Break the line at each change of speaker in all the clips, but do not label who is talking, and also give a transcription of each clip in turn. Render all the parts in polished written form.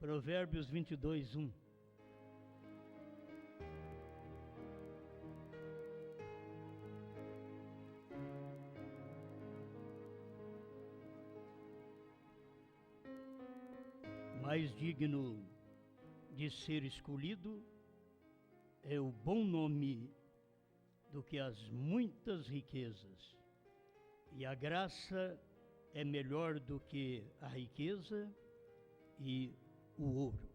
Provérbios 22:1. Mais digno de ser escolhido é o bom nome do que as muitas riquezas, e a graça é melhor do que a riqueza e o ouro.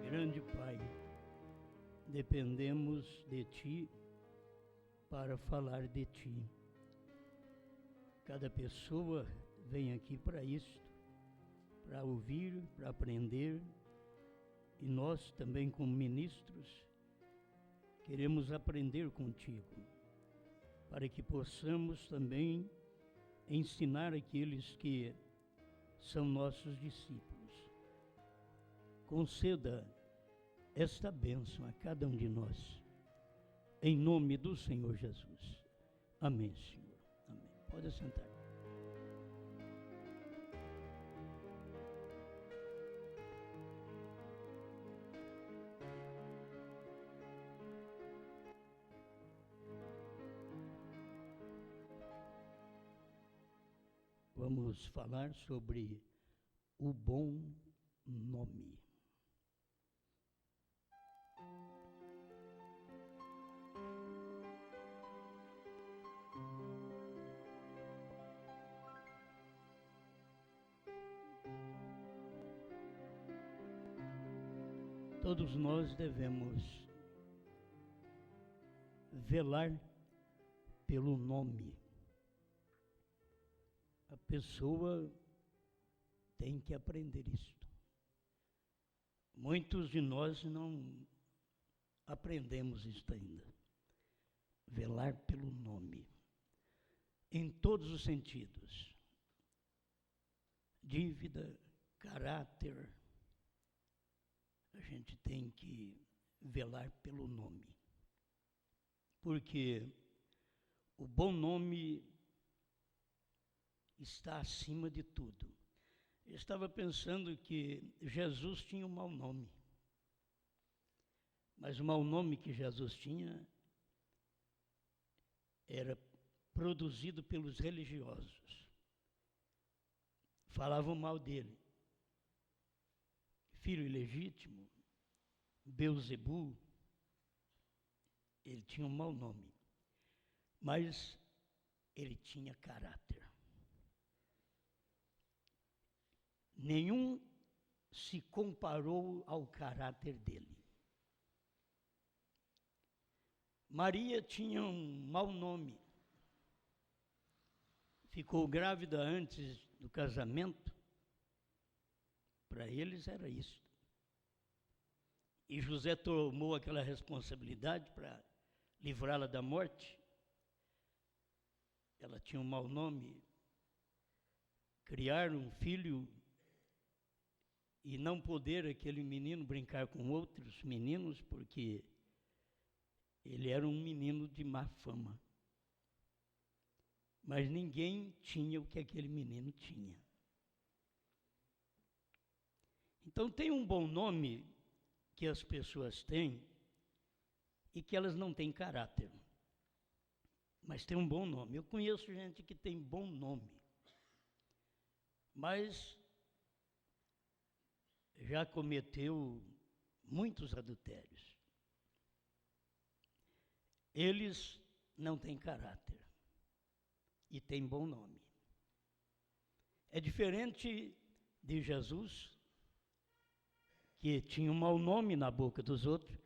Grande Pai, dependemos de Ti para falar de Ti. Cada pessoa vem aqui para isto, para ouvir, para aprender, e nós também, como ministros, queremos aprender contigo, para que possamos também ensinar aqueles que são nossos discípulos. Conceda esta bênção a cada um de nós, em nome do Senhor Jesus. Amém, Senhor. Amém. Pode sentar. Vamos falar sobre o bom nome. Todos nós devemos velar pelo nome. A pessoa tem que aprender isto. Muitos de nós não aprendemos isto ainda. Velar pelo nome. Em todos os sentidos. Dívida, caráter. A gente tem que velar pelo nome. Porque o bom nome está acima de tudo. Eu estava pensando que Jesus tinha um mau nome. Mas o mau nome que Jesus tinha era produzido pelos religiosos. Falavam mal dele. Filho ilegítimo, Belzebu, ele tinha um mau nome, mas ele tinha caráter. Nenhum se comparou ao caráter dele. Maria tinha um mau nome, ficou grávida antes do casamento. Para eles era isso. E José tomou aquela responsabilidade para livrá-la da morte. Ela tinha um mau nome. Criar um filho e não poder aquele menino brincar com outros meninos, porque ele era um menino de má fama. Mas ninguém tinha o que aquele menino tinha. Então tem um bom nome que as pessoas têm e que elas não têm caráter. Mas tem um bom nome. Eu conheço gente que tem bom nome, mas já cometeu muitos adultérios. Eles não têm caráter e têm bom nome. É diferente de Jesus, que tinha um mau nome na boca dos outros,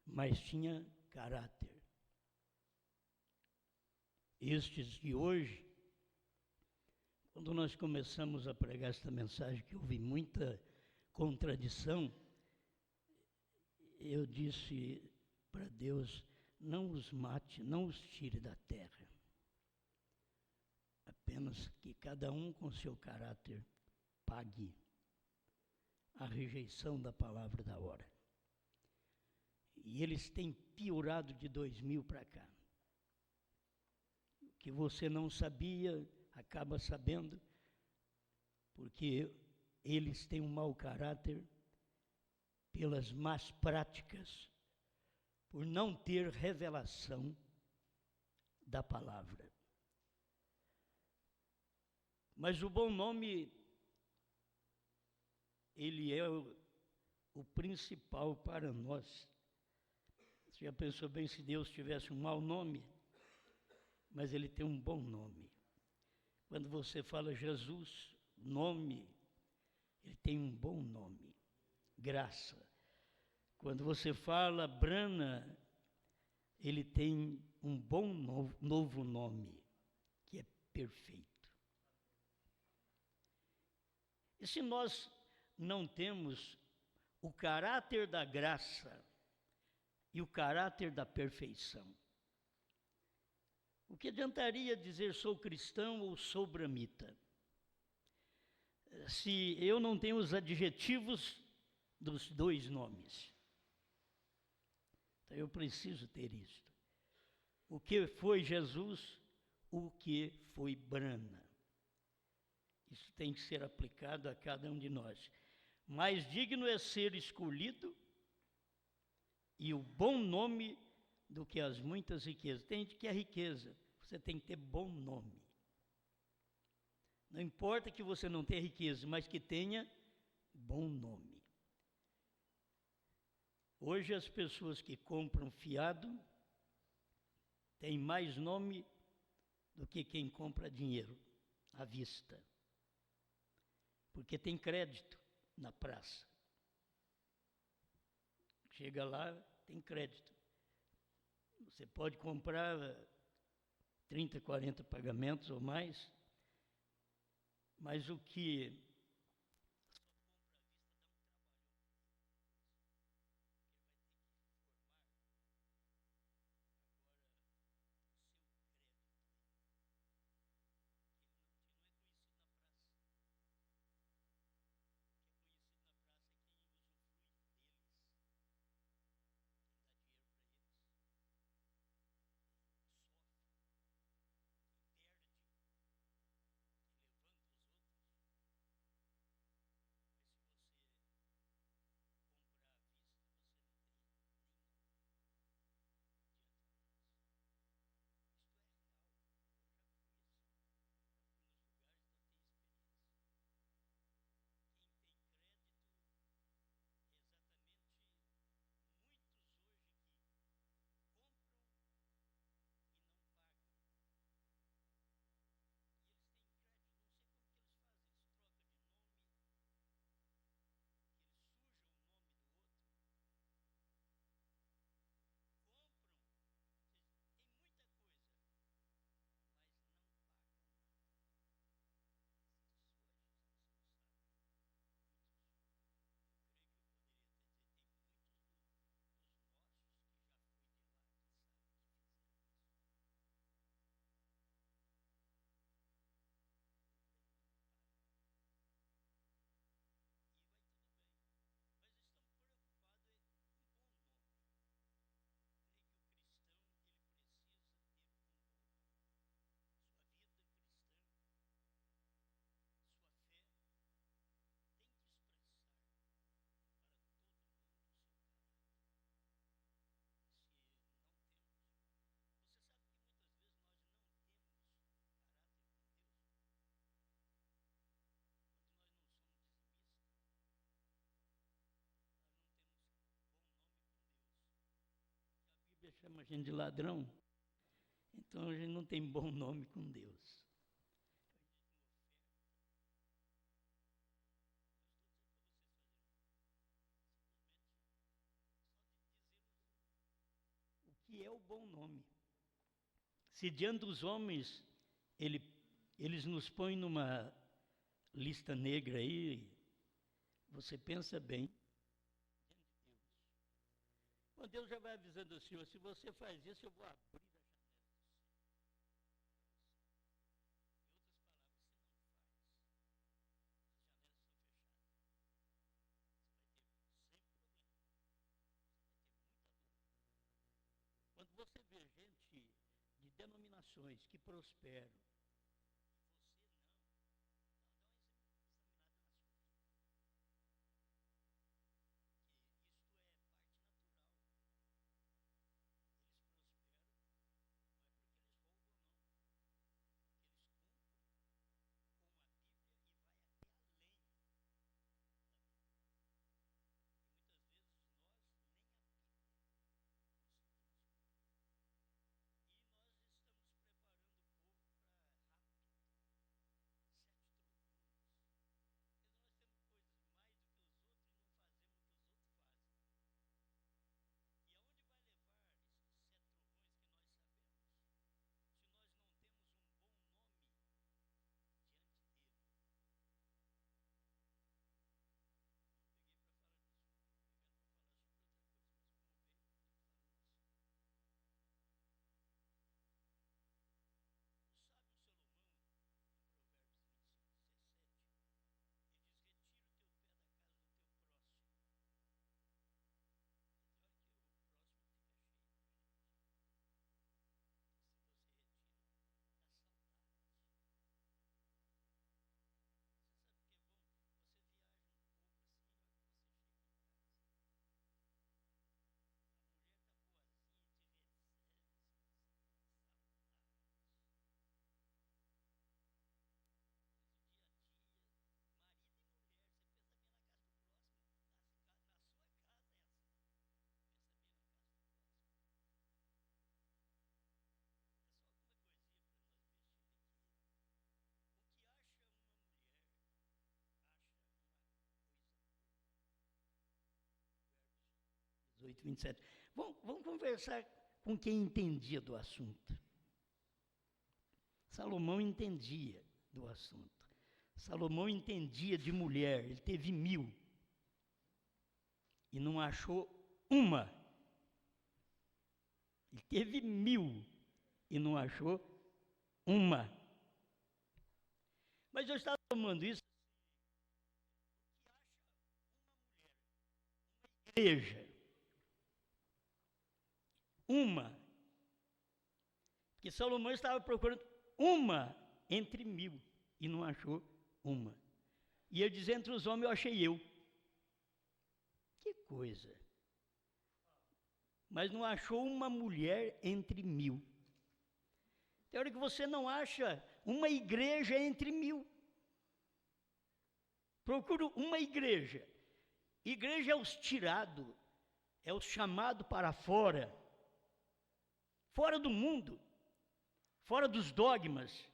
mas tinha caráter. Estes de hoje, quando nós começamos a pregar esta mensagem, que houve muita contradição, eu disse para Deus, não os mate, não os tire da terra. Apenas que cada um com seu caráter pague a rejeição da palavra da hora. E eles têm piorado de 2000 para cá. O que você não sabia, acaba sabendo, porque eles têm um mau caráter pelas más práticas, por não ter revelação da palavra. Mas o bom nome, ele é o principal para nós. Você já pensou bem se Deus tivesse um mau nome? Mas ele tem um bom nome. Quando você fala Jesus, nome, ele tem um bom nome, graça. Quando você fala Brana, ele tem um bom novo nome, que é perfeito. E se nós não temos o caráter da graça e o caráter da perfeição, o que adiantaria dizer sou cristão ou sou bramita, se eu não tenho os adjetivos dos dois nomes? Então eu preciso ter isto. O que foi Jesus, o que foi Brana. Isso tem que ser aplicado a cada um de nós. Mais digno é ser escolhido e o bom nome do que as muitas riquezas. Tem que a riqueza, você tem que ter bom nome. Não importa que você não tenha riqueza, mas que tenha bom nome. Hoje as pessoas que compram fiado têm mais nome do que quem compra dinheiro à vista. Porque tem crédito na praça. Chega lá, tem crédito. Você pode comprar 30, 40 pagamentos ou mais, mas o que Bíblia chama a gente de ladrão, então a gente não tem bom nome com Deus. O que é o bom nome? Se diante dos homens eles nos põem numa lista negra aí, você pensa bem. Quando Deus já vai avisando o Senhor, se você faz isso, eu vou abrir a janela do céu. Em outras palavras, se não faz, as janelas estão fechadas. denominações que prosperam. Provérbios 18, 27. Vamos conversar com quem entendia do assunto. Salomão entendia do assunto. Salomão entendia de mulher, ele teve 1000 e não achou uma. Ele teve 1000 e não achou uma. Mas eu estava tomando isso, que acha uma mulher, uma igreja, uma, porque Salomão estava procurando uma entre 1000 e não achou uma. E ele diz, entre os homens eu achei eu. Que coisa! Mas não achou uma mulher entre 1000. Tem hora que você não acha uma igreja entre 1000. Procura uma igreja. Igreja é os tirados, é os chamados para fora. Fora do mundo, fora dos dogmas,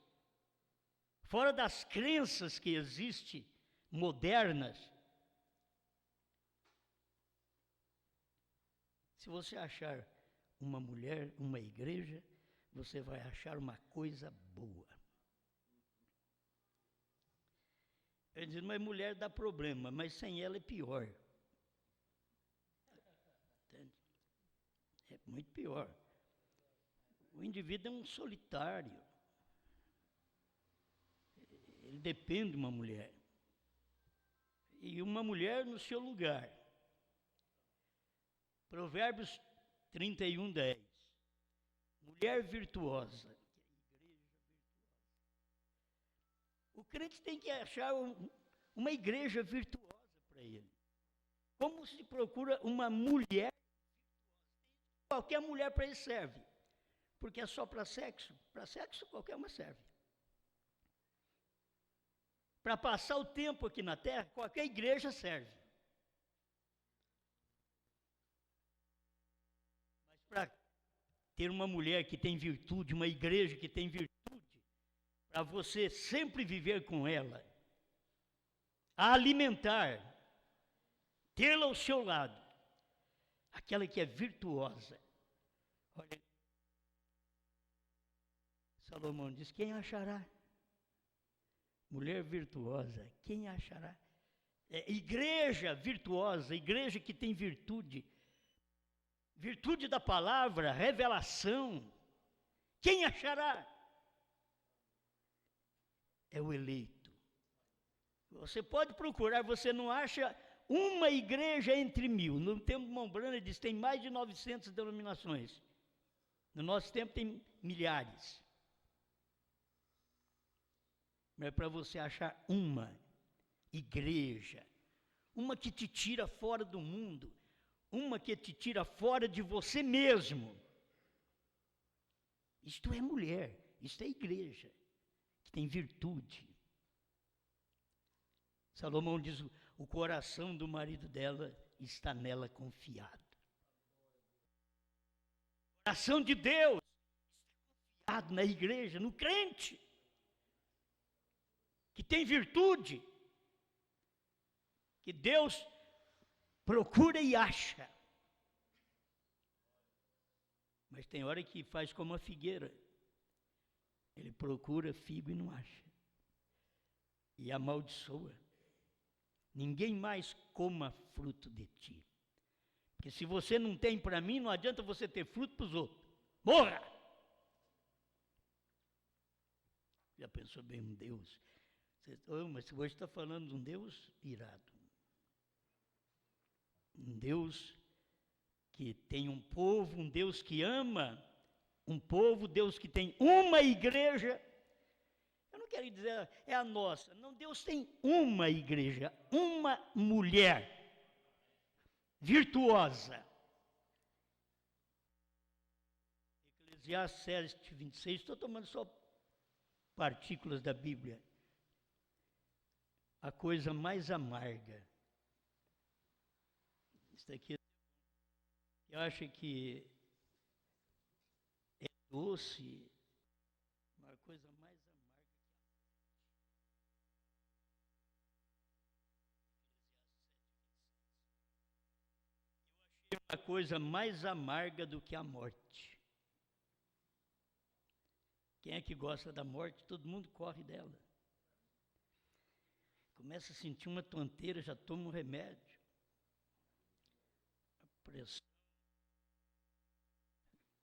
fora das crenças que existem, modernas. Se você achar uma mulher, uma igreja, você vai achar uma coisa boa. Ele diz, mas mulher dá problema, mas sem ela é pior. Entende? É muito pior. O indivíduo é um solitário. Ele depende de uma mulher. E uma mulher no seu lugar. Provérbios 31, 10. Mulher virtuosa. O crente tem que achar uma igreja virtuosa para ele. Como se procura uma mulher virtuosa? Qualquer mulher para ele serve. Porque é só para sexo. Para sexo qualquer uma serve. Para passar o tempo aqui na terra, qualquer igreja serve. Mas para ter uma mulher que tem virtude, uma igreja que tem virtude, para você sempre viver com ela, a alimentar, tê-la ao seu lado, aquela que é virtuosa. Olha, Salomão diz, quem achará? Mulher virtuosa, quem achará? Igreja virtuosa, igreja que tem virtude, virtude da palavra, revelação, quem achará? É o eleito. Você pode procurar, você não acha uma igreja entre 1000. No tempo de Mombrana, diz, tem mais de 900 denominações. No nosso tempo tem milhares. Não é para você achar uma igreja, uma que te tira fora do mundo, uma que te tira fora de você mesmo. Isto é mulher, isto é igreja, que tem virtude. Salomão diz, o coração do marido dela está nela confiado. O coração de Deus está confiado na igreja, no crente, que tem virtude, que Deus procura e acha. Mas tem hora que faz como a figueira. Ele procura figo e não acha. E amaldiçoa. Ninguém mais coma fruto de ti. Porque se você não tem para mim, não adianta você ter fruto para os outros. Morra! Já pensou bem um Deus? Mas hoje está falando de um Deus irado. Um Deus que tem um povo, um Deus que ama um povo, Deus que tem uma igreja. Eu não quero dizer é a nossa, não, Deus tem uma igreja, uma mulher virtuosa. Eclesiastes 7:26, estou tomando só partículas da Bíblia. A coisa mais amarga. Isso aqui, eu acho que é doce, uma coisa mais amarga que a morte. Eu achei uma coisa mais amarga do que a morte. Quem é que gosta da morte? Todo mundo corre dela. Começa a sentir uma tonteira, já toma um remédio. A pressão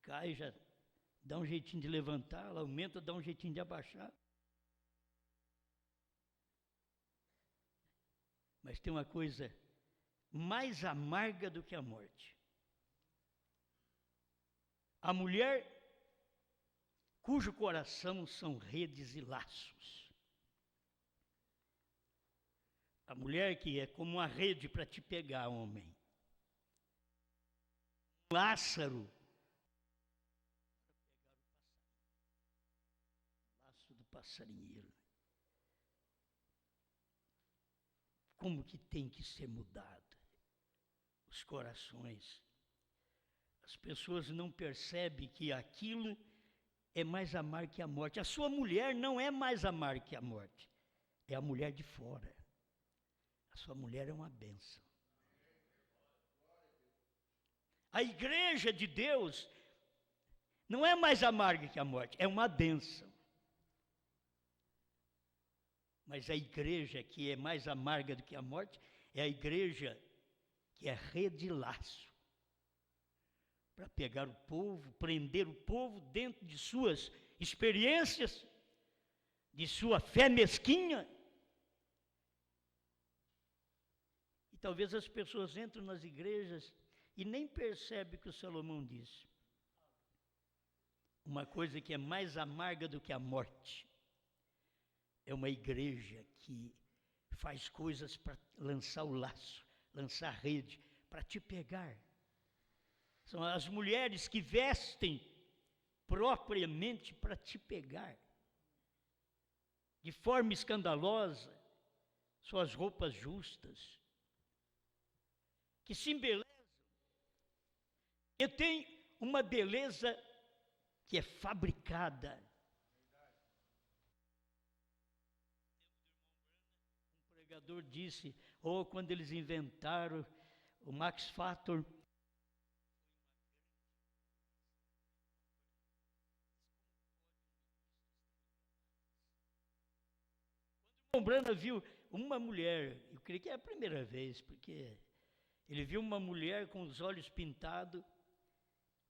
cai, já dá um jeitinho de levantar, ela aumenta, dá um jeitinho de abaixar. Mas tem uma coisa mais amarga do que a morte. A mulher cujo coração são redes e laços. A mulher que é como uma rede para te pegar, homem. Um Lázaro. Laço do passarinheiro. Como que tem que ser mudado? Os corações. As pessoas não percebem que aquilo é mais amargo que a morte. A sua mulher não é mais amarga que a morte. É a mulher de fora. A sua mulher é uma bênção. A igreja de Deus não é mais amarga que a morte, é uma bênção. Mas a igreja que é mais amarga do que a morte é a igreja que é rede e laço para pegar o povo, prender o povo dentro de suas experiências, de sua fé mesquinha. E talvez as pessoas entram nas igrejas e nem percebem o que o Salomão disse. Uma coisa que é mais amarga do que a morte é uma igreja que faz coisas para lançar o laço, lançar a rede, para te pegar. São as mulheres que vestem propriamente para te pegar. De forma escandalosa, suas roupas justas, que se embelezam, e tem uma beleza que é fabricada. Um pregador disse, quando eles inventaram o Max Factor, Brana viu uma mulher, eu creio que é a primeira vez, porque ele viu uma mulher com os olhos pintados,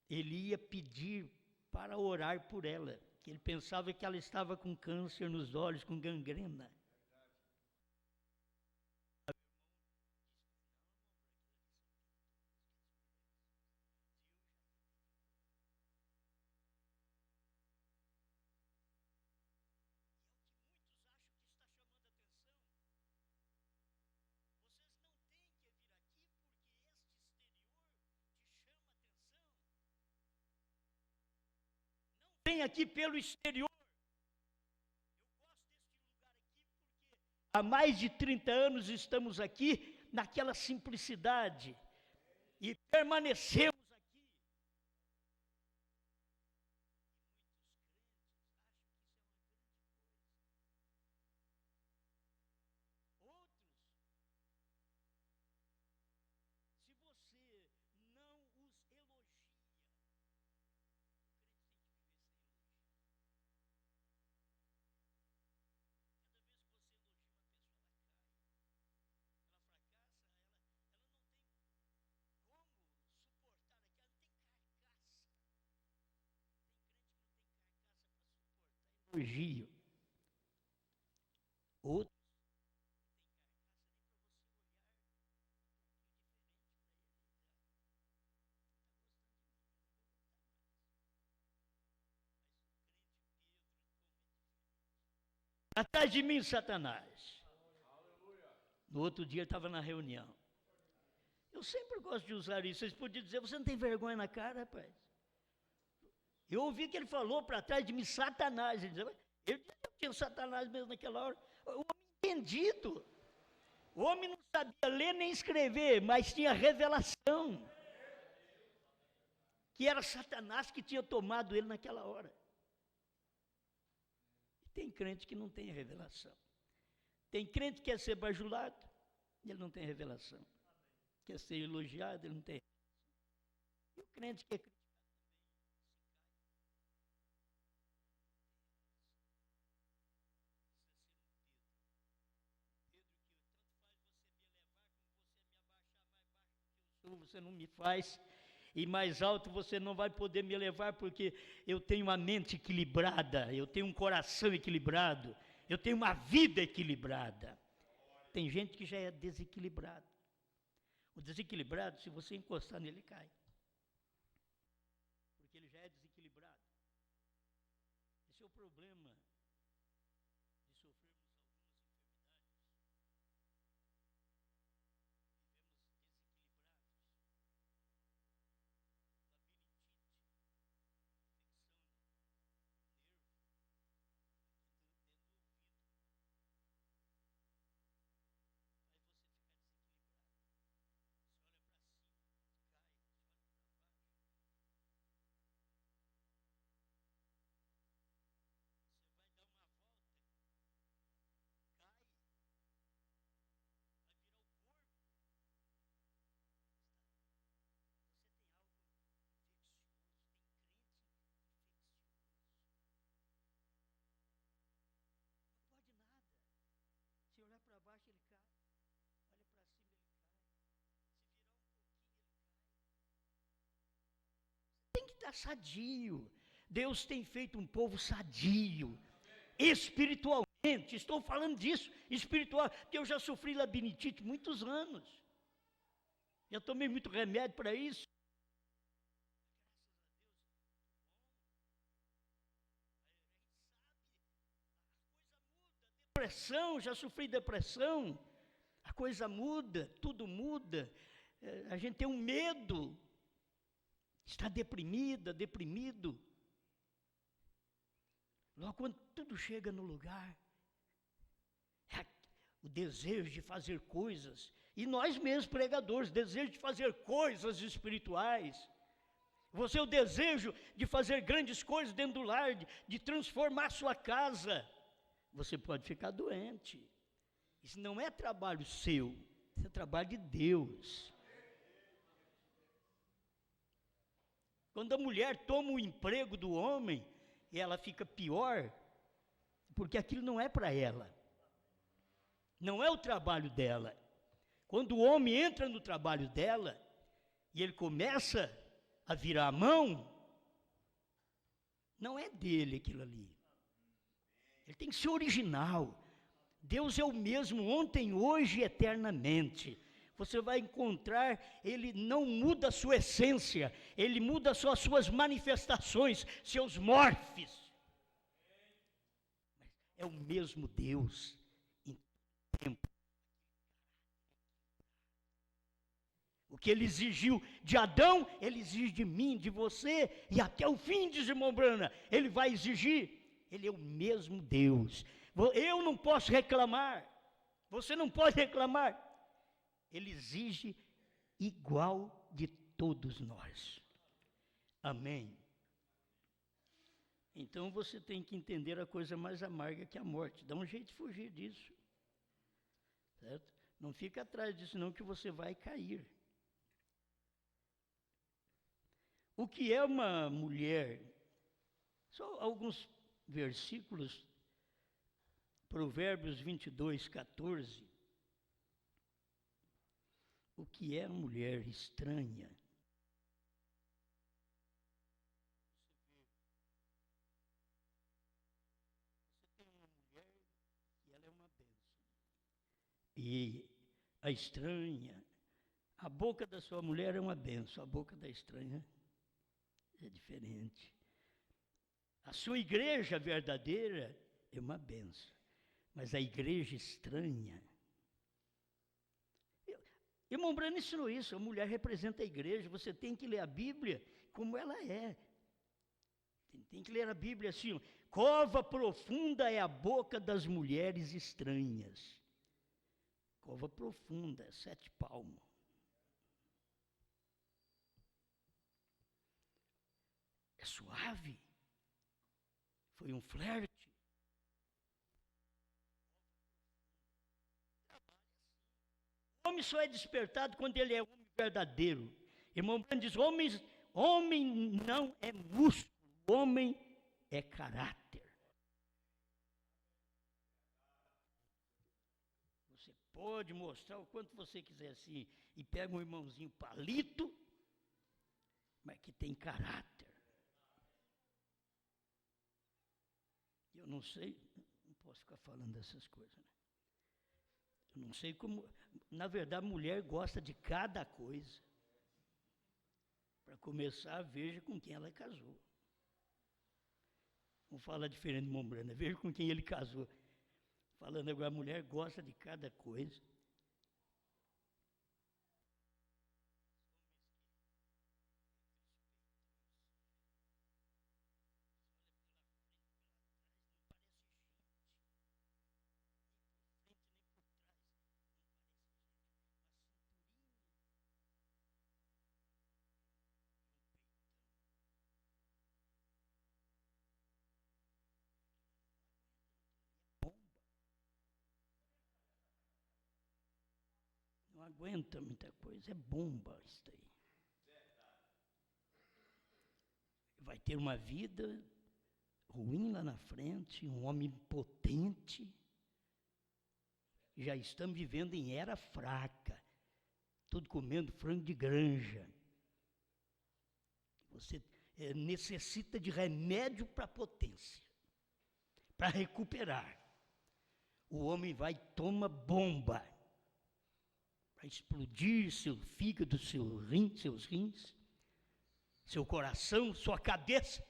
ele ia pedir para orar por ela, que ele pensava que ela estava com câncer nos olhos, com gangrena. vem aqui pelo exterior. Eu gosto deste lugar aqui porque há mais de 30 anos estamos aqui naquela simplicidade e permanecemos aqui. E muitos crentes acham que isso é uma grande coisa. Outros, se você não os elogia, elogio. Outros atrás de mim, Satanás. No outro dia eu estava na reunião. Eu sempre gosto de usar isso. Vocês podiam dizer, você não tem vergonha na cara, rapaz? Eu ouvi que ele falou para trás de mim, Satanás. Ele dizia, eu tinha Satanás mesmo naquela hora. O homem entendido. O homem não sabia ler nem escrever, mas tinha revelação. Que era Satanás que tinha tomado ele naquela hora. E tem crente que não tem revelação. Tem crente que quer ser bajulado, ele não tem revelação. Quer ser elogiado, ele não tem. E o crente que é criticado também. Você não me faz, e mais alto você não vai poder me levar, porque eu tenho uma mente equilibrada, eu tenho um coração equilibrado, eu tenho uma vida equilibrada. Tem gente que já é desequilibrado. O desequilibrado, se você encostar nele, cai. Porque ele já é desequilibrado. Esse é o problema de sofrermos se olhar para baixo, ele cai. Olha para cima, ele cai. Se virar um pouquinho, ele cai. Você tem que estar sadio. Deus tem feito um povo sadio. Espiritualmente. Estou falando disso, espiritual. Porque eu já sofri labirintite muitos anos. Já tomei muito remédio para isso. Depressão, já sofri depressão, a coisa muda, tudo muda, a gente tem um medo, está deprimida, deprimido. Logo quando tudo chega no lugar, o desejo de fazer coisas, e nós mesmos pregadores, desejo de fazer coisas espirituais, você o desejo de fazer grandes coisas dentro do lar, de transformar sua casa, você pode ficar doente. Isso não é trabalho seu, isso é trabalho de Deus. Quando a mulher toma o emprego do homem, e ela fica pior, porque aquilo não é para ela. Não é o trabalho dela. Quando o homem entra no trabalho dela, e ele começa a virar a mão, não é dele aquilo ali. Ele tem que ser original. Deus é o mesmo ontem, hoje e eternamente. Você vai encontrar, ele não muda a sua essência, ele muda só as suas manifestações, seus morfes. Mas é o mesmo Deus em tempo. O que ele exigiu de Adão, ele exige de mim, de você, e até o fim, diz irmão Brana, ele vai exigir. Ele é o mesmo Deus. Eu não posso reclamar, você não pode reclamar. Ele exige igual de todos nós. Amém. Então você tem que entender a coisa mais amarga que a morte. Dá um jeito de fugir disso. Certo? Não fica atrás disso não, que você vai cair. O que é uma mulher? Só alguns versículos. Provérbios 22, 14. O que é a mulher estranha? Você tem uma mulher e ela é uma bênção. E a estranha, a boca da sua mulher é uma bênção, a boca da estranha é diferente. A sua igreja verdadeira é uma bênção, mas a igreja estranha. Irmão Brano ensinou isso, a mulher representa a igreja, você tem que ler a Bíblia como ela é. Tem que ler a Bíblia assim, cova profunda é a boca das mulheres estranhas. Cova profunda, 7 palmos. É suave. Foi um flerte. O homem só é despertado quando ele é homem verdadeiro. Irmão Brando diz, homem não é músculo, homem é caráter. Você pode mostrar o quanto você quiser assim, e pega um irmãozinho palito, mas que tem caráter. Eu não sei, não posso ficar falando dessas coisas, né? Eu não sei como, na verdade, a mulher gosta de cada coisa. Para começar, veja com quem ela casou. Vamos falar diferente do Mombrana, veja com quem ele casou. Falando agora, a mulher gosta de cada coisa. Não aguenta muita coisa, é bomba isso aí. Vai ter uma vida ruim lá na frente, um homem potente. Já estamos vivendo em era fraca, tudo comendo frango de granja. Você necessita de remédio para potência, para recuperar. O homem vai e toma bomba, para explodir seu fígado, seus rins, seu coração, sua cabeça.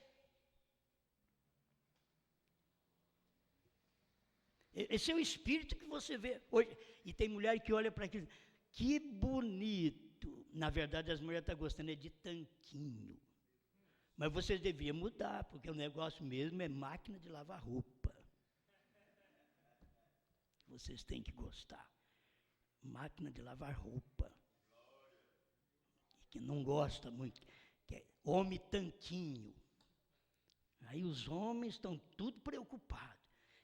Esse é o espírito que você vê hoje. E tem mulher que olha para aquilo, que bonito. Na verdade, as mulheres estão gostando de tanquinho. Mas vocês deviam mudar, porque o negócio mesmo é máquina de lavar roupa. Vocês têm que gostar. Máquina de lavar roupa. E que não gosta muito, que é homem tanquinho. Aí os homens estão tudo preocupados.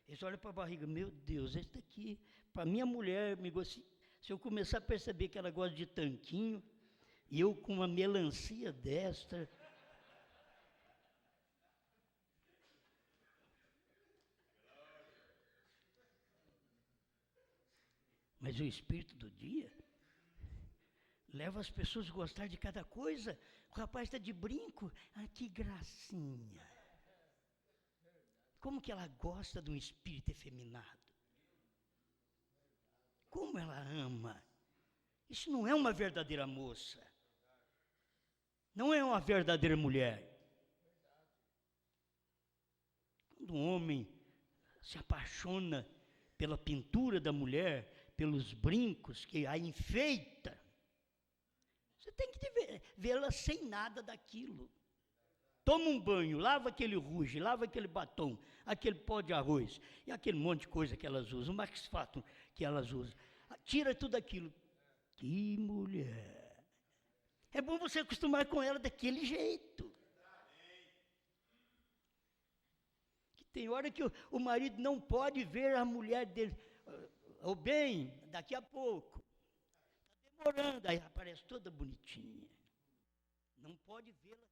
Eles olham para a barriga, meu Deus, esse daqui, para minha mulher, se eu começar a perceber que ela gosta de tanquinho, e eu com uma melancia desta. Mas o espírito do dia leva as pessoas a gostar de cada coisa. O rapaz está de brinco, que gracinha. Como que ela gosta de um espírito efeminado? Como ela ama? Isso não é uma verdadeira moça. Não é uma verdadeira mulher. Quando um homem se apaixona pela pintura da mulher, pelos brincos que a enfeita, vê-la sem nada daquilo. Toma um banho, lava aquele rouge, lava aquele batom, aquele pó de arroz, e aquele monte de coisa que elas usam, o max fatum que elas usam. Tira tudo aquilo. Que mulher! É bom você acostumar com ela daquele jeito. Que tem hora que o marido não pode ver a mulher dele. Ou bem, daqui a pouco. Está demorando, aí aparece toda bonitinha. Não pode vê-la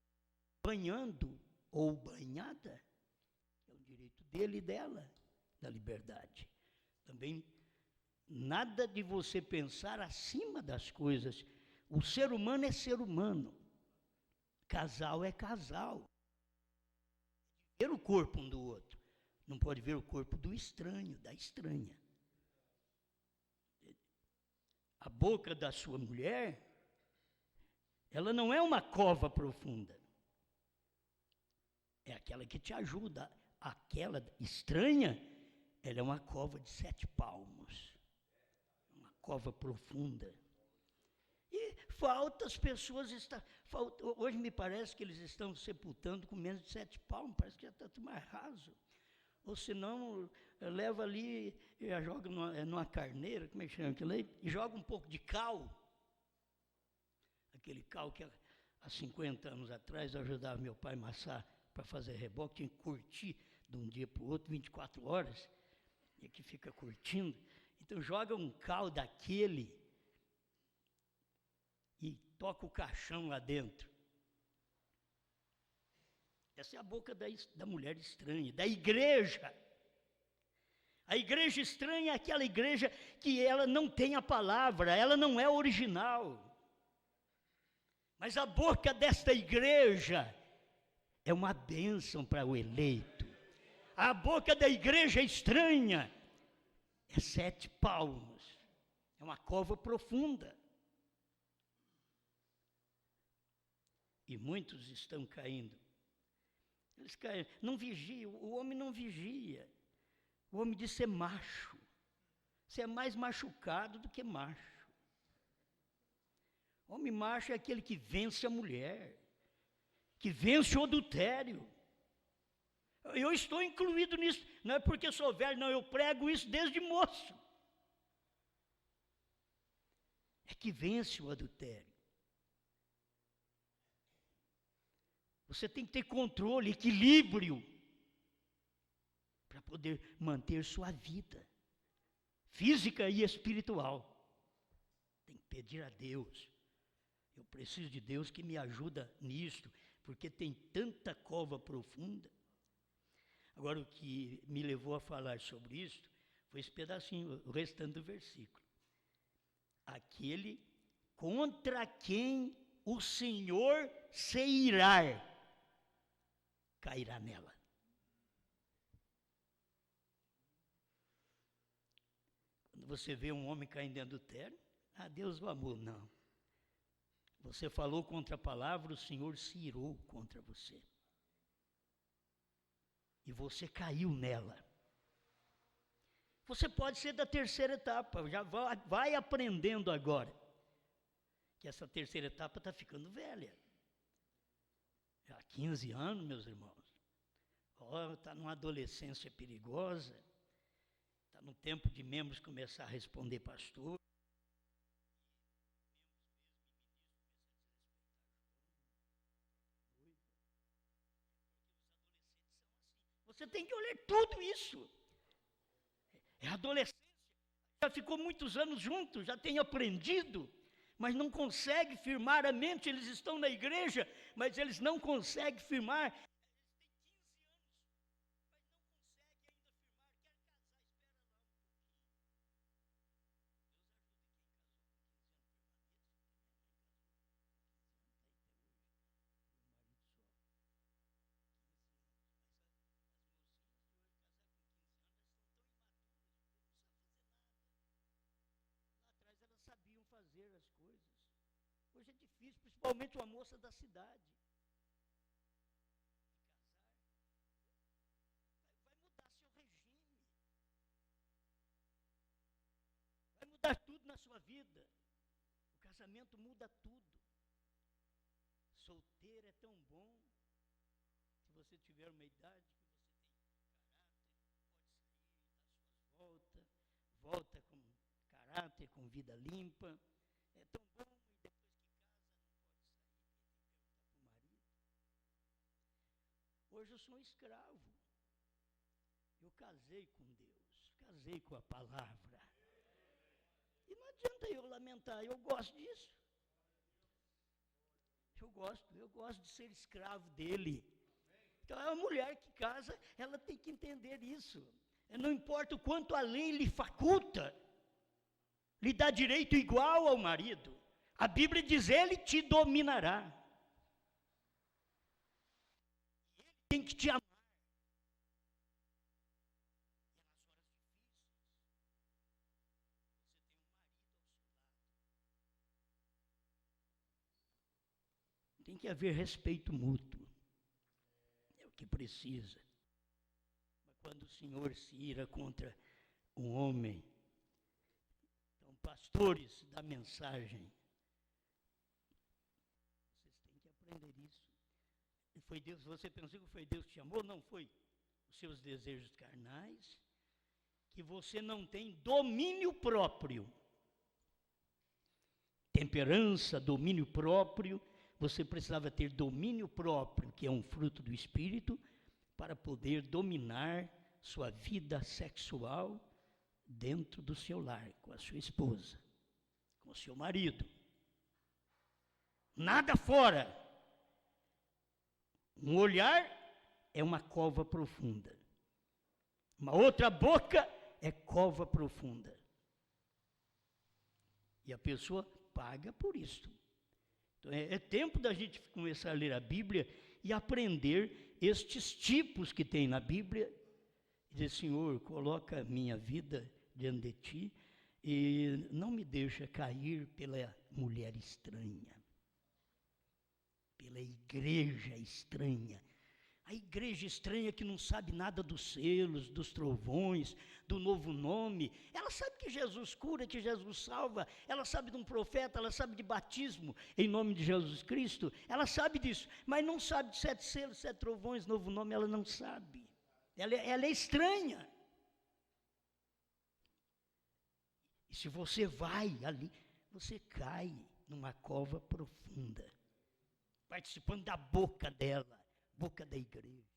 banhando ou banhada. É o direito dele e dela, da liberdade. Também nada de você pensar acima das coisas. O ser humano é ser humano. Casal é casal. Ver o corpo um do outro. Não pode ver o corpo do estranho, da estranha. A boca da sua mulher, ela não é uma cova profunda. É aquela que te ajuda. Aquela estranha, ela é uma cova de 7 palmos. Uma cova profunda. E falta as pessoas, hoje me parece que eles estão sepultando com menos de 7 palmos, parece que já está tudo mais raso. Ou senão, leva ali, joga numa carneira, como é que chama aquilo aí? E joga um pouco de cal. Aquele cal que há 50 anos atrás eu ajudava meu pai a amassar para fazer reboque, tinha que curtir de um dia para o outro, 24 horas, e aqui fica curtindo. Então joga um cal daquele e toca o caixão lá dentro. Essa é a boca da mulher estranha, da igreja. A igreja estranha é aquela igreja que ela não tem a palavra, ela não é original. Mas a boca desta igreja é uma bênção para o eleito. A boca da igreja estranha é 7 palmos, é uma cova profunda. E muitos estão caindo. Eles caem, não vigiam, o homem não vigia. O homem diz ser macho. Você é mais machucado do que macho. Homem macho é aquele que vence a mulher, que vence o adultério. Eu estou incluído nisso, não é porque sou velho, não, eu prego isso desde moço. É que vence o adultério. Você tem que ter controle, equilíbrio, para poder manter sua vida física e espiritual. Tem que pedir a Deus. Eu preciso de Deus que me ajuda nisto, porque tem tanta cova profunda. Agora, o que me levou a falar sobre isso foi esse pedacinho, o restante do versículo. Aquele contra quem o Senhor se irar, cairá nela. Quando você vê um homem caindo em adultério, Deus o amou, não. Você falou contra a palavra, o Senhor se irou contra você. E você caiu nela. Você pode ser da terceira etapa, já vai aprendendo agora. Que essa terceira etapa está ficando velha. Já há 15 anos, meus irmãos. Está numa adolescência perigosa. Está no tempo de membros começar a responder pastor. Você tem que olhar tudo isso. É adolescência. Já ficou muitos anos juntos, já tem aprendido, mas não consegue firmar a mente. Eles estão na igreja, mas eles não conseguem firmar. Sabiam fazer as coisas. Hoje é difícil, principalmente uma moça da cidade. Vai mudar seu regime. Vai mudar tudo na sua vida. O casamento muda tudo. solteiro é tão bom. Se você tiver uma idade que você tem caráter, pode sair, dar suas volta com caráter, com vida limpa. É tão bom, e depois que casa não pode sair, porque tem que perguntar para o marido. Hoje eu sou um escravo. Eu casei com Deus, casei com a palavra. E não adianta eu lamentar, eu gosto disso. Eu gosto de ser escravo dele. Então, a mulher que casa, ela tem que entender isso. Não importa o quanto a lei lhe faculta, lhe dá direito igual ao marido. A Bíblia diz, ele te dominará. E ele tem que te amar. Tem que haver respeito mútuo. É o que precisa. Mas quando o Senhor se ira contra um homem, então, pastores da mensagem, vocês têm que aprender isso. E foi Deus, você pensou que foi Deus que te chamou? Não, foi os seus desejos carnais, que você não tem domínio próprio. Temperança, domínio próprio. Você precisava ter domínio próprio, que é um fruto do Espírito, para poder dominar sua vida sexual dentro do seu lar, com a sua esposa, com o seu marido. Nada fora. Um olhar é uma cova profunda. Uma outra boca é cova profunda. E a pessoa paga por isso. Então, é tempo da gente começar a ler a Bíblia e aprender estes tipos que tem na Bíblia. E dizer, Senhor, coloca a minha vida diante de Ti e não me deixa cair pela mulher estranha, pela igreja estranha. A igreja estranha que não sabe nada dos selos, dos trovões, do novo nome. Ela sabe que Jesus cura, que Jesus salva. Ela sabe de um profeta, ela sabe de batismo em nome de Jesus Cristo. Ela sabe disso, mas não sabe de 7 selos, 7 trovões, novo nome, ela não sabe. Ela é estranha. E se você vai ali, você cai numa cova profunda, participando da boca dela. Boca da igreja.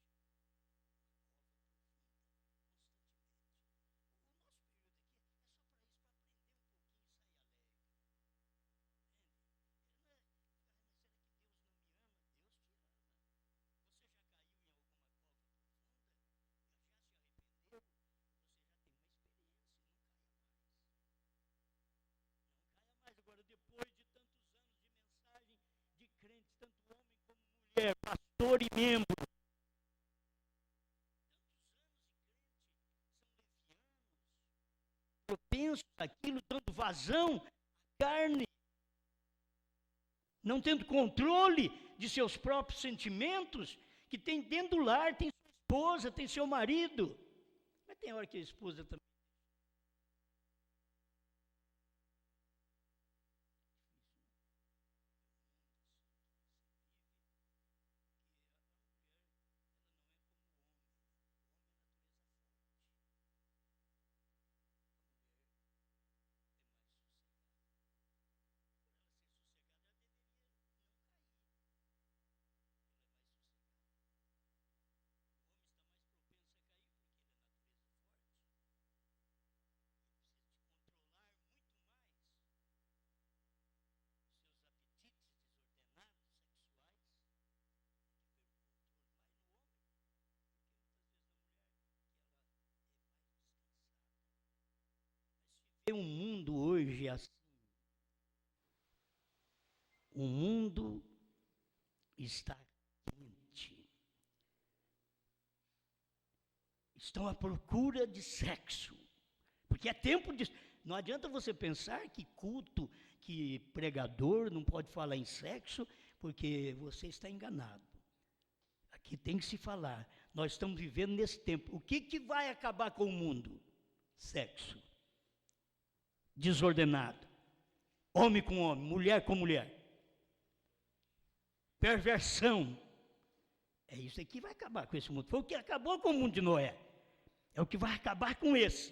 Agora, depois de tantos anos de mensagem, de crentes, tanto homem como mulher, pastor e membro, propensos àquilo, dando vazão à carne, não tendo controle de seus próprios sentimentos, que tem dentro do lar, tem sua esposa, tem seu marido, mas tem hora que a esposa também. O mundo hoje é assim. O mundo está quente. Estão à procura de sexo. Porque é tempo de... Não adianta você pensar que culto, que pregador não pode falar em sexo, porque você está enganado. Aqui tem que se falar. Nós estamos vivendo nesse tempo. O que vai acabar com o mundo? Sexo. Desordenado. Homem com homem, mulher com mulher. perversão. É isso aqui que vai acabar com esse mundo. Foi o que acabou com o mundo de Noé. É o que vai acabar com esse.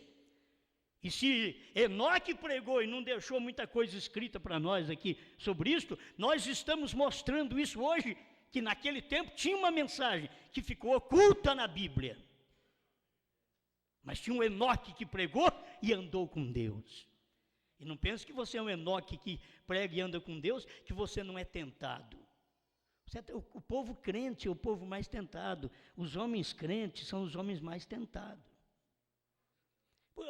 E se Enoque pregou e não deixou muita coisa escrita para nós aqui sobre isso, nós estamos mostrando isso hoje, que naquele tempo tinha uma mensagem que ficou oculta na Bíblia. Mas tinha um Enoque que pregou e andou com Deus. E não pense que você é um Enoque que prega e anda com Deus, que você não é tentado. O povo crente é o povo mais tentado. Os homens crentes são os homens mais tentados.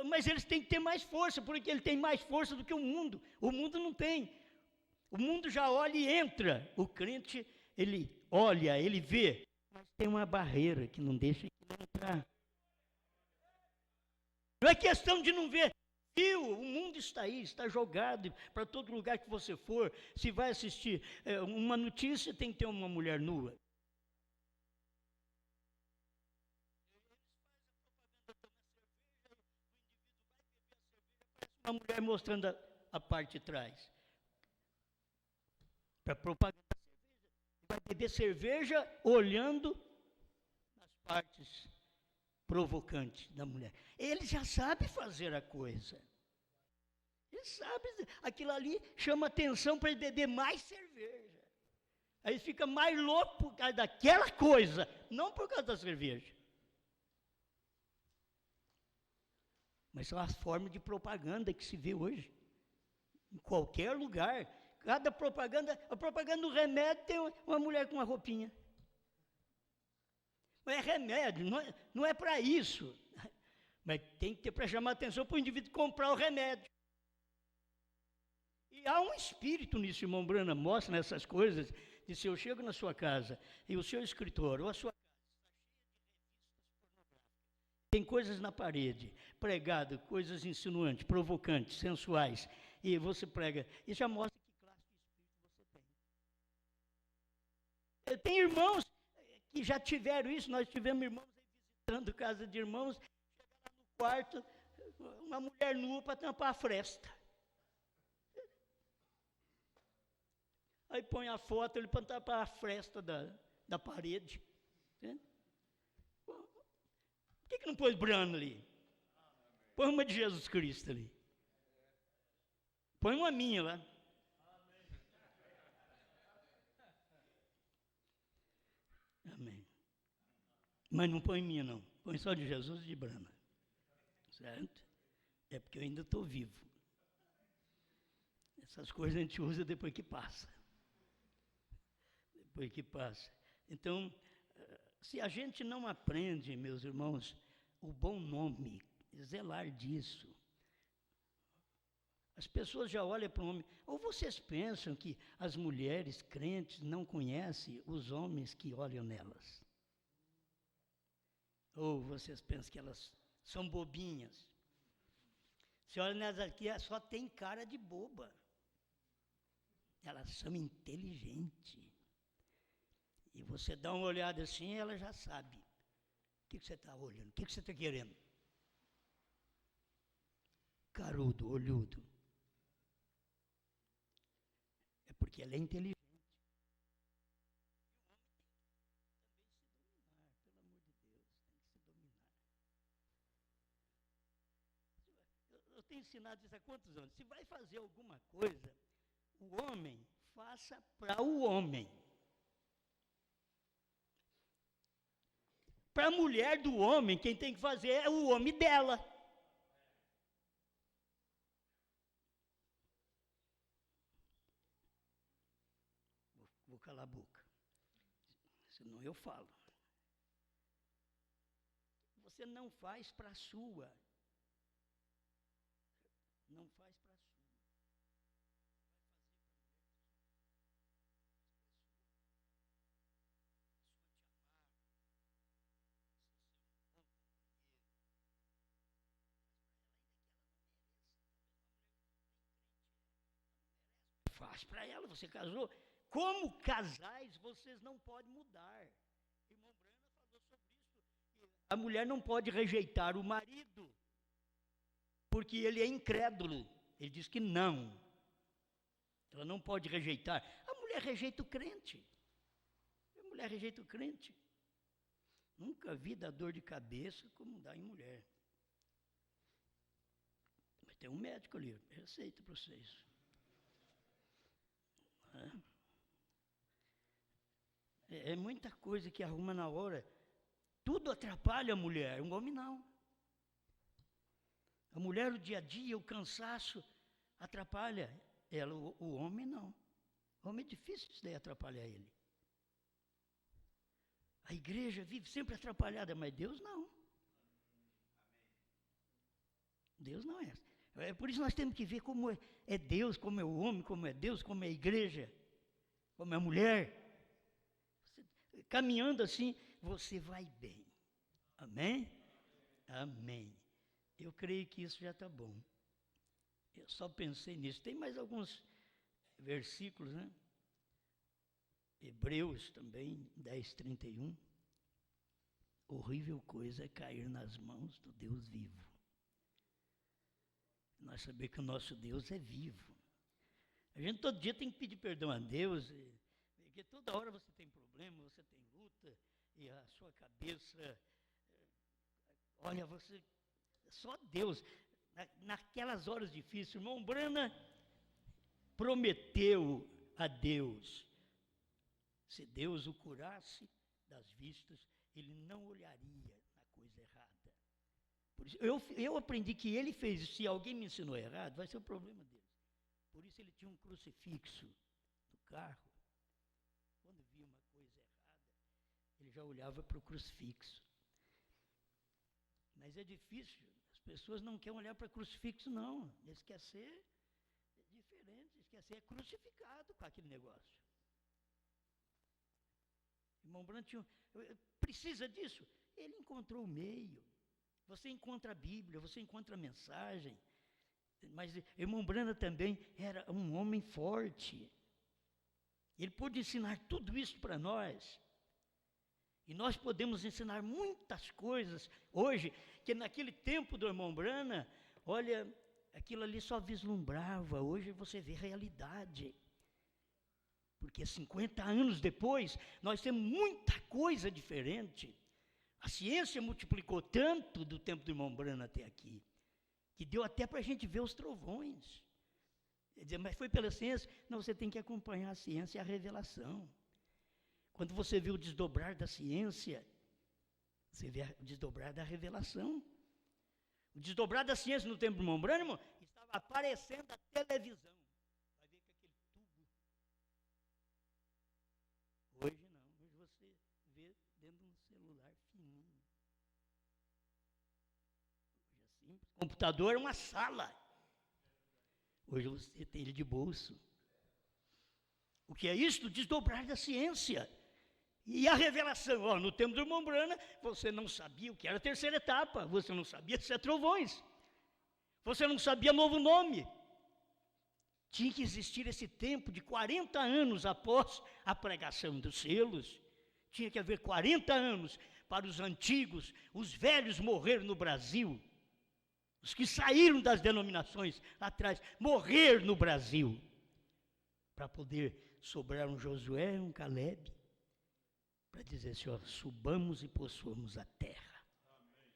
Mas eles têm que ter mais força, porque ele tem mais força do que o mundo. O mundo não tem. O mundo já olha e entra. O crente, ele olha, ele vê, mas tem uma barreira que não deixa ele entrar. Não é questão de não ver. Viu? O mundo está aí, está jogado para todo lugar que você for. Se vai assistir uma notícia, tem que ter uma mulher nua. Uma mulher mostrando a parte de trás. Para propaganda da cerveja. Vai beber cerveja olhando as partes provocantes da mulher. Ele já sabe fazer a coisa. Ele sabe, aquilo ali chama atenção para ele beber mais cerveja. Aí fica mais louco por causa daquela coisa, não por causa da cerveja. Mas são as formas de propaganda que se vê hoje. Em qualquer lugar. Cada propaganda, a propaganda do remédio tem uma mulher com uma roupinha. Não é remédio, não é para isso. Mas tem que ter para chamar atenção para o indivíduo comprar o remédio. E há um espírito nisso, irmão Brana, mostra nessas coisas, de se eu chego na sua casa e o seu escritório ou a sua tem coisas na parede, pregado, coisas insinuantes, provocantes, sensuais, e você prega, e já mostra que classe de espírito você tem. Tem irmãos que já tiveram isso, nós tivemos irmãos aí visitando casa de irmãos, chegaram lá no quarto, uma mulher nua para tampar a fresta. Aí põe a foto ele para tampar a fresta da parede. Entende? Por que não pôs Brano ali? Põe uma de Jesus Cristo ali. Põe uma minha lá. Amém. Mas não põe minha não. Põe só de Jesus e de Brana. Certo? É porque eu ainda estou vivo. Essas coisas a gente usa depois que passa. Depois que passa. Então, se a gente não aprende, meus irmãos, o bom nome, zelar disso, as pessoas já olham para o homem, ou vocês pensam que as mulheres crentes não conhecem os homens que olham nelas? Ou vocês pensam que elas são bobinhas? Se olha nelas aqui, só tem cara de boba. Elas são inteligentes. E você dá uma olhada assim, ela já sabe. O que você está olhando? O que você está querendo? Carudo, olhudo. É porque ela é inteligente. E o homem tem que também se dominar, pelo amor de Deus, tem que se dominar. Eu tenho ensinado isso há quantos anos? Se vai fazer alguma coisa, o homem faça para o homem. Para a mulher do homem, quem tem que fazer é o homem dela. Vou calar a boca. Senão eu falo. Você não faz para a sua. Não faz para a sua. Faz para ela, você casou. Como casais, vocês não podem mudar. Irmão Brana falou sobre isso. A mulher não pode rejeitar o marido, porque ele é incrédulo. Ele diz que não. Ela não pode rejeitar. A mulher rejeita o crente. mulher rejeita o crente. Nunca vi dar dor de cabeça como dá em mulher. Mas tem um médico ali, receita para vocês. É muita coisa que arruma na hora. Tudo atrapalha a mulher, um homem não. A mulher, o dia a dia, o cansaço, atrapalha ela, o homem não. O homem é difícil isso daí atrapalhar ele. A igreja vive sempre atrapalhada, mas Deus não. Deus não é. É por isso nós temos que ver como é Deus, como é o homem, como é Deus, como é a igreja, como é a mulher. Você, caminhando assim, você vai bem. Amém? Amém. Eu creio que isso já está bom. Eu só pensei nisso. Tem mais alguns versículos, né? Hebreus também, 10:31. Horrível coisa é cair nas mãos do Deus vivo. Nós sabemos que o nosso Deus é vivo. A gente todo dia tem que pedir perdão a Deus, porque toda hora você tem problema, você tem luta, e a sua cabeça, olha, você, só Deus, naquelas horas difíceis, o irmão Brana prometeu a Deus, se Deus o curasse das vistas, ele não olharia na coisa errada. Por isso, eu aprendi que ele fez isso. Se alguém me ensinou errado, vai ser o problema dele. Por isso ele tinha um crucifixo no carro. Quando via uma coisa errada, ele já olhava para o crucifixo. Mas é difícil, as pessoas não querem olhar para o crucifixo, não. Eles querem ser diferentes, eles querem ser crucificados com aquele negócio. Irmão Brandt precisa disso. Ele encontrou o meio. Você encontra a Bíblia, você encontra a mensagem. Mas irmão Brana também era um homem forte. Ele pôde ensinar tudo isso para nós. E nós podemos ensinar muitas coisas hoje, que naquele tempo do irmão Brana, olha, aquilo ali só vislumbrava. Hoje você vê realidade. Porque 50 anos depois, nós temos muita coisa diferente. A ciência multiplicou tanto do tempo do irmão Brana até aqui, que deu até para a gente ver os trovões. Quer dizer, mas foi pela ciência? Não, você tem que acompanhar a ciência e a revelação. Quando você vê o desdobrar da ciência, você vê o desdobrar da revelação. O desdobrar da ciência no tempo do irmão Brana, irmão, estava aparecendo a televisão. Vai ver que aquele tubo. Hoje não, hoje você vê dentro de um celular fininho. Hoje é simples. O computador é uma sala. Hoje você tem ele de bolso. O que é isso? O desdobrar da ciência. E a revelação, no tempo do irmão Brana, você não sabia o que era a terceira etapa, você não sabia se é trovões, você não sabia novo nome. Tinha que existir esse tempo de 40 anos após a pregação dos selos. Tinha que haver 40 anos para os antigos, os velhos morrer no Brasil. Os que saíram das denominações lá atrás, morrer no Brasil. Para poder sobrar um Josué, um Caleb. Para dizer assim, subamos e possuamos a terra. Amém.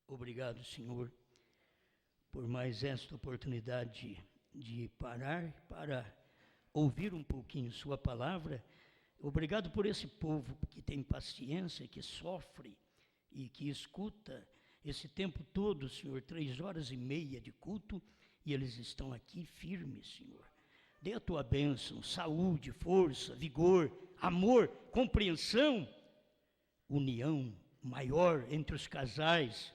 Obrigado, Senhor, por mais esta oportunidade de parar para ouvir um pouquinho sua palavra. Obrigado por esse povo que tem paciência, que sofre e que escuta esse tempo todo, Senhor, 3h30 de culto, e eles estão aqui firmes, Senhor. Dê a tua bênção, saúde, força, vigor, amor, compreensão, união maior entre os casais,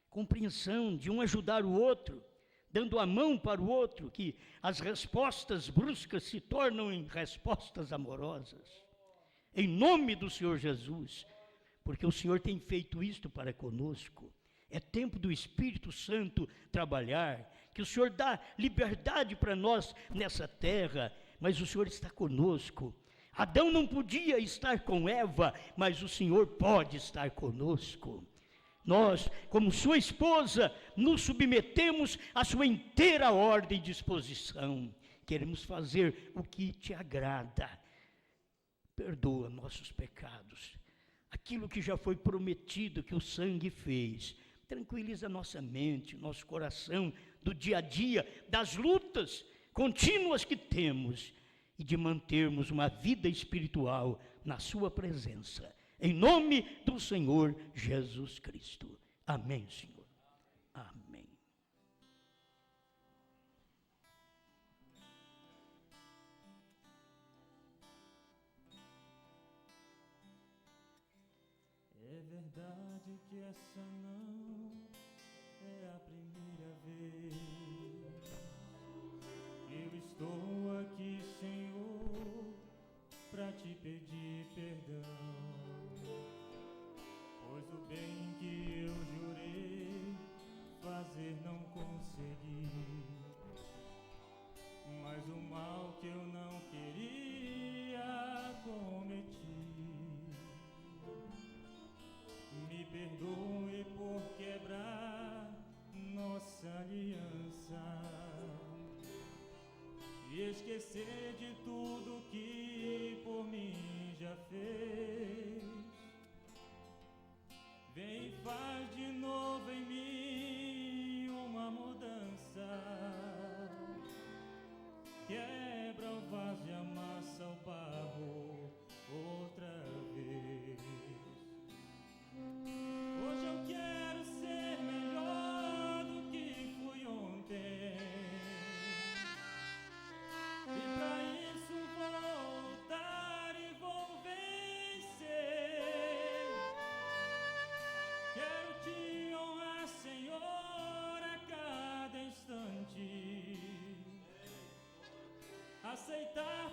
compreensão de um ajudar o outro, dando a mão para o outro, que as respostas bruscas se tornam em respostas amorosas. Em nome do Senhor Jesus, porque o Senhor tem feito isto para conosco. É tempo do Espírito Santo trabalhar, que o Senhor dá liberdade para nós nessa terra, mas o Senhor está conosco. Adão não podia estar com Eva, mas o Senhor pode estar conosco. Nós, como sua esposa, nos submetemos à sua inteira ordem e disposição. Queremos fazer o que te agrada. perdoa nossos pecados. Aquilo que já foi prometido, que o sangue fez, tranquiliza nossa mente, nosso coração, do dia a dia, das lutas contínuas que temos e de mantermos uma vida espiritual na sua presença. Em nome do Senhor Jesus Cristo. Amém, Senhor. Amém.
É verdade que essa não é a primeira vez. Eu estou aqui, Senhor, pra te pedir perdão, pois o bem que eu jurei fazer não consegui, mas o mal que eu não queria cometi. Me perdoe por quebrar nossa aliança e esquecer de tudo que por mim já fez. Vem e faz de novo em mim uma mudança. Quebra o vaso e amassa o barro outra vez. Hoje eu quero ser melhor do que fui ontem, e pra isso vou lutar e vou vencer. Quero te honrar, Senhor, a cada instante, aceitar